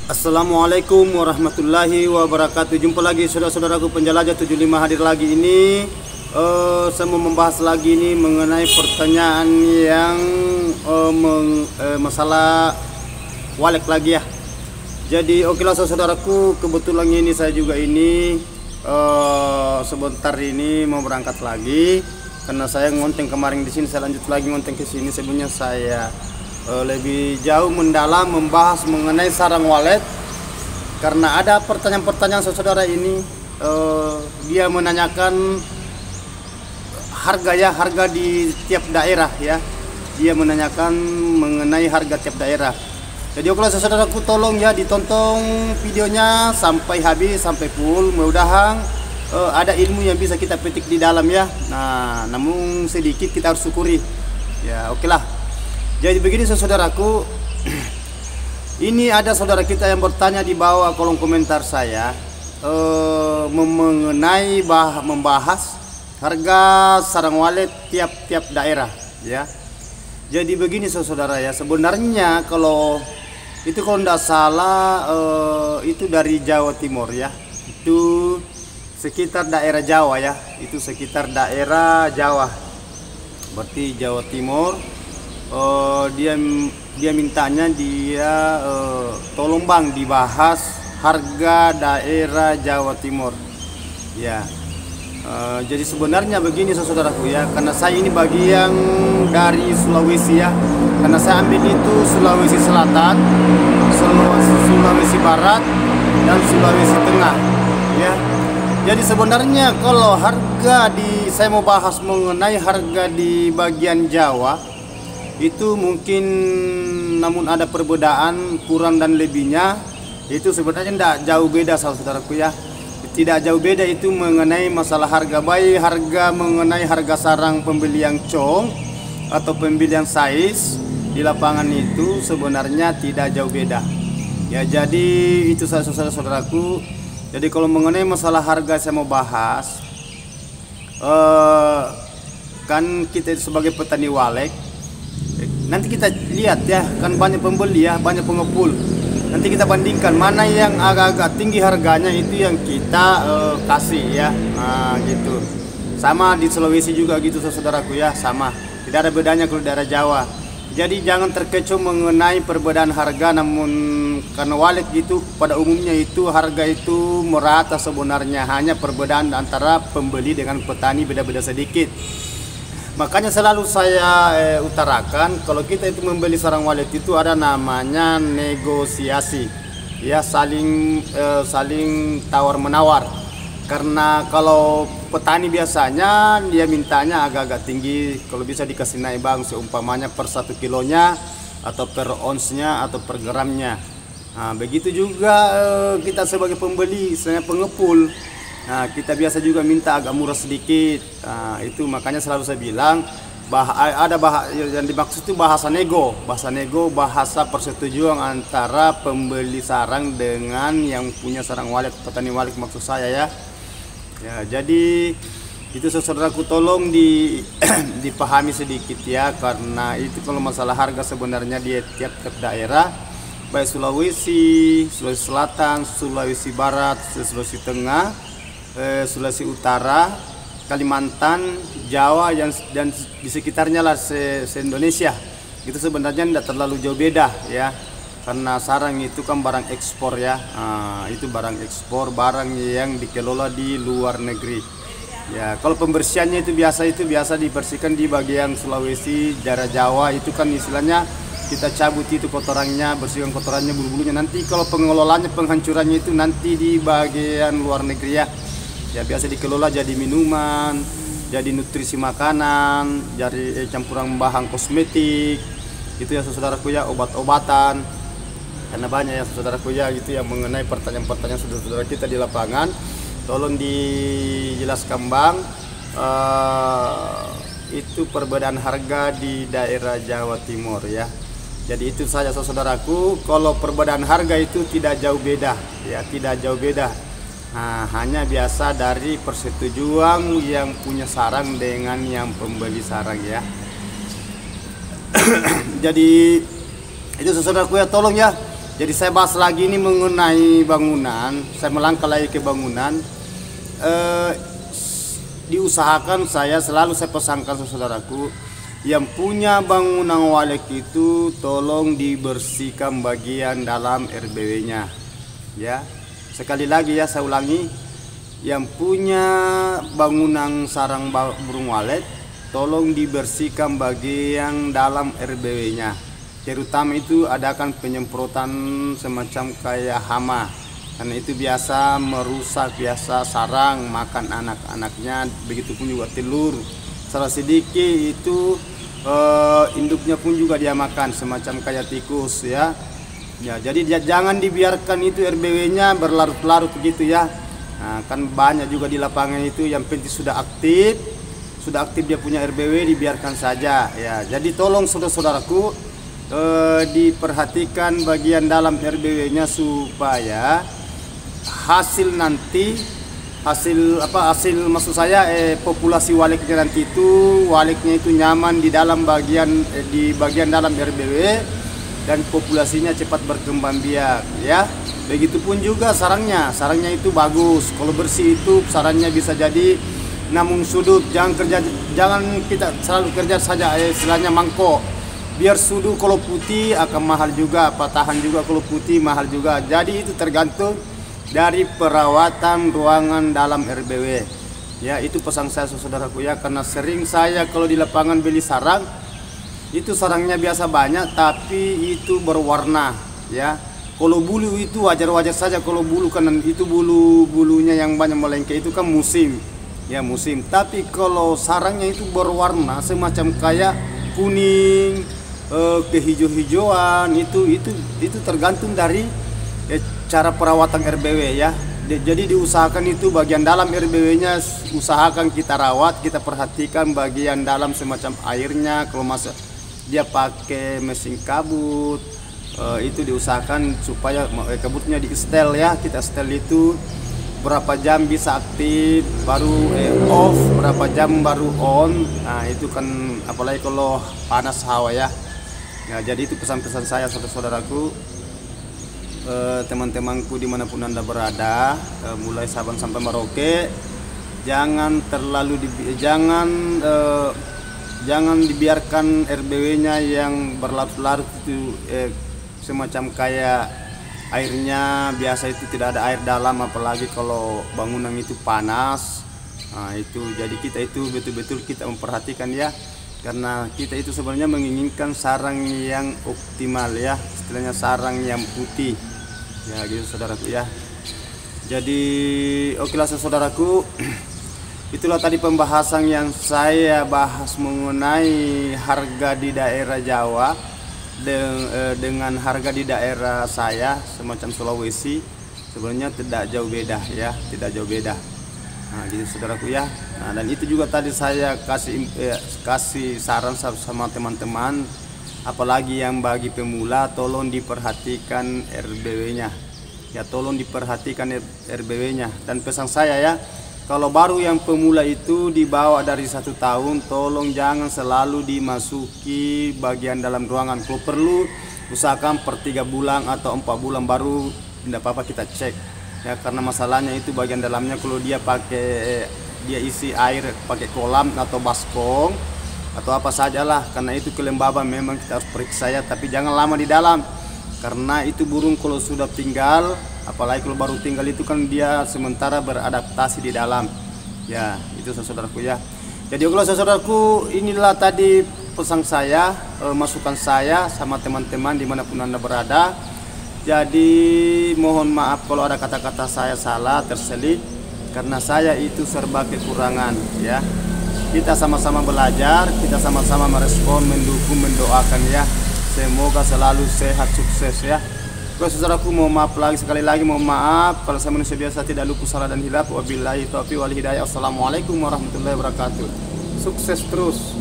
Assalamualaikum warahmatullahi wabarakatuh. Jumpa lagi saudara-saudaraku penjelajah 75 hadir lagi ini. Saya mau membahas lagi ini mengenai pertanyaan yang masalah walek lagi ya. Jadi okelah saudaraku, kebetulan ini saya juga ini sebentar ini mau berangkat lagi karena saya ngonteng kemarin di sini, saya lanjut lagi ngonteng ke sini. Sebenarnya saya lebih jauh mendalam membahas mengenai sarang walet karena ada pertanyaan-pertanyaan saudara ini. Dia menanyakan harga di tiap daerah ya. Dia menanyakan mengenai harga tiap daerah. Jadi kalau saudaraku tolong ya ditonton videonya sampai habis, sampai full. Mudah-mudahan ada ilmu yang bisa kita petik di dalam ya. Nah, namun sedikit kita harus syukuri. Ya, okelah. Jadi begini saudaraku, ini ada saudara kita yang bertanya di bawah kolom komentar saya mengenai membahas harga sarang walet tiap-tiap daerah ya. Jadi begini saudara ya, sebenarnya kalau tidak salah itu dari Jawa Timur ya, itu sekitar daerah Jawa ya, itu sekitar daerah Jawa, berarti Jawa Timur. Dia mintanya tolong bang dibahas harga daerah Jawa Timur ya. Jadi sebenarnya begini saudaraku ya, karena saya ini bagian dari Sulawesi ya, karena saya ambil itu Sulawesi Selatan, Sulawesi Barat, dan Sulawesi Tengah ya. Jadi sebenarnya kalau saya mau bahas mengenai harga di bagian Jawa itu mungkin, namun ada perbedaan kurang dan lebihnya. Itu sebenarnya tidak jauh beda saudaraku ya, tidak jauh beda itu mengenai masalah harga, baik mengenai harga sarang pembelian cong atau pembelian size di lapangan itu sebenarnya tidak jauh beda ya. Jadi itu saudaraku. Jadi kalau mengenai masalah harga saya mau bahas, kan kita sebagai petani walek, nanti kita lihat ya, kan banyak pembeli ya, banyak pengepul. Nanti kita bandingkan mana yang agak-agak tinggi harganya, itu yang kita kasih ya. Nah, gitu. Sama di Sulawesi juga gitu saudaraku ya, sama. Tidak ada bedanya kalau daerah Jawa. Jadi jangan terkecoh mengenai perbedaan harga, namun karena walet gitu pada umumnya itu harga itu merata sebenarnya, hanya perbedaan antara pembeli dengan petani beda-beda sedikit. Makanya selalu saya utarakan, kalau kita itu membeli sarang walet itu ada namanya negosiasi ya, saling tawar menawar. Karena kalau petani biasanya dia mintanya agak-agak tinggi, kalau bisa dikasih naik bang, seumpamanya per 1 kilonya atau per onsnya atau per gramnya. Nah, begitu juga kita sebagai pembeli, saya pengepul. Nah, kita biasa juga minta agak murah sedikit. Nah, itu makanya selalu saya bilang yang dimaksud itu bahasa nego, bahasa persetujuan antara pembeli sarang dengan yang punya sarang walet, petani walet maksud saya ya. Ya, jadi itu saudaraku tolong dipahami sedikit ya, karena itu kalau masalah harga sebenarnya di tiap-tiap daerah, baik Sulawesi Selatan, Sulawesi Barat, Sulawesi Tengah, Sulawesi Utara, Kalimantan, Jawa dan di sekitarnya lah se-Indonesia. Itu sebenarnya tidak terlalu jauh beda ya. Karena sarang itu kan barang ekspor ya. Itu barang ekspor, barang yang dikelola di luar negeri. Ya, kalau pembersihannya itu biasa dibersihkan di bagian Sulawesi, daerah Jawa itu kan istilahnya kita cabut itu kotorannya, bersihkan kotorannya, bulu-bulunya. Nanti kalau pengelolaannya, penghancurannya itu nanti di bagian luar negeri ya. Ya, biasa dikelola jadi minuman, jadi nutrisi makanan, jadi campuran bahan kosmetik, itu ya saudaraku ya, obat-obatan. Karena banyak ya saudaraku ya gitu yang mengenai pertanyaan-pertanyaan saudara-saudara kita di lapangan. Tolong dijelaskan bang, itu perbedaan harga di daerah Jawa Timur ya. Jadi itu saja saudaraku, kalau perbedaan harga itu tidak jauh beda ya, tidak jauh beda. Nah, hanya biasa dari persetujuan yang punya sarang dengan yang pembeli sarang ya. Jadi itu saudaraku ya, tolong ya Jadi saya bahas lagi ini mengenai bangunan. Saya melangkah lagi ke bangunan. Diusahakan saya pesankan saudaraku yang punya bangunan walek itu tolong dibersihkan bagian dalam RBW-nya. Ya, sekali lagi ya saya ulangi, yang punya bangunan sarang burung walet tolong dibersihkan bagian dalam RBW-nya. Terutama itu adakan penyemprotan semacam kayak hama, karena itu biasa merusak sarang makan anak-anaknya, begitupun juga telur. Salah sedikit itu induknya pun juga dia makan semacam kayak tikus ya. Ya, jadi jangan dibiarkan itu RBW-nya berlarut-larut begitu ya. Nah, kan banyak juga di lapangan itu yang penting sudah aktif dia punya RBW, dibiarkan saja ya. Jadi tolong saudara-saudaraku diperhatikan bagian dalam RBW-nya supaya hasil maksud saya populasi waleknya nanti itu nyaman di dalam bagian dalam RBW dan populasinya cepat berkembang biak ya. Begitupun juga sarangnya itu bagus. Kalau bersih itu sarangnya bisa jadi namun sudut. Jangan kita selalu kerja saja istilahnya mangkok. Biar sudut kalau putih akan mahal juga, patahan juga kalau putih mahal juga. Jadi itu tergantung dari perawatan ruangan dalam RBW. Ya, itu pesan saya saudaraku ya, karena sering saya kalau di lapangan beli sarang, itu sarangnya biasa banyak tapi itu berwarna ya. Kalau bulu itu wajar-wajar saja, kalau bulu kan itu bulunya yang banyak melengket itu kan musim. Ya, musim. Tapi kalau sarangnya itu berwarna semacam kayak kuning, kehijau-hijauan, itu tergantung dari cara perawatan RBW ya. Jadi diusahakan itu bagian dalam RBW-nya usahakan kita rawat, kita perhatikan bagian dalam semacam airnya. Kalau masa dia pakai mesin kabut, itu diusahakan supaya kabutnya di setel ya. Kita setel itu berapa jam bisa aktif baru off, berapa jam baru on. Nah, itu kan apalagi kalau panas hawa ya. Ya, jadi itu pesan-pesan saya saudara-saudaraku, teman-temanku dimanapun Anda berada, mulai Sabang sampai Merauke, jangan dibiarkan RBW-nya yang berlarut-larut itu semacam kayak airnya biasa itu tidak ada air dalam, apalagi kalau bangunan itu panas. Nah, itu jadi kita itu betul-betul kita memperhatikan ya, karena kita itu sebenarnya menginginkan sarang yang optimal ya, istilahnya sarang yang putih ya gitu saudaraku ya. Jadi okelah saudaraku, itulah tadi pembahasan yang saya bahas mengenai harga di daerah Jawa dengan harga di daerah saya semacam Sulawesi. Sebenarnya tidak jauh beda ya, tidak jauh beda. Nah, gitu saudaraku ya. Nah, dan itu juga tadi saya kasih saran sama teman-teman, apalagi yang bagi pemula, tolong diperhatikan RBW-nya. Ya, tolong diperhatikan RBW-nya. Dan pesan saya ya, kalau baru yang pemula itu di bawah dari 1 tahun, tolong jangan selalu dimasuki bagian dalam ruangan. Kalau perlu usahakan per 3 bulan atau 4 bulan baru tidak apa-apa kita cek. Ya, karena masalahnya itu bagian dalamnya kalau dia isi air pakai kolam atau baskom atau apa sajalah, karena itu kelembaban memang kita harus periksa ya, tapi jangan lama di dalam, karena itu burung kalau sudah tinggal, apalagi kalau baru tinggal itu kan dia sementara beradaptasi di dalam ya. Itu saudaraku ya. Jadi kalau saudaraku, inilah tadi pesan saya, masukan saya sama teman-teman dimanapun Anda berada. Jadi mohon maaf kalau ada kata-kata saya salah, terselip, karena saya itu serba kekurangan ya. Kita sama-sama belajar, kita sama-sama merespon, mendukung, mendoakan ya. Semoga selalu sehat, sukses ya. Kalau saudaraku, mohon maaf sekali lagi mohon maaf kalau saya manusia biasa tidak luput salah dan hilaf. Wabillahi taufiq wal hidayah. Assalamualaikum warahmatullahi wabarakatuh. Sukses terus.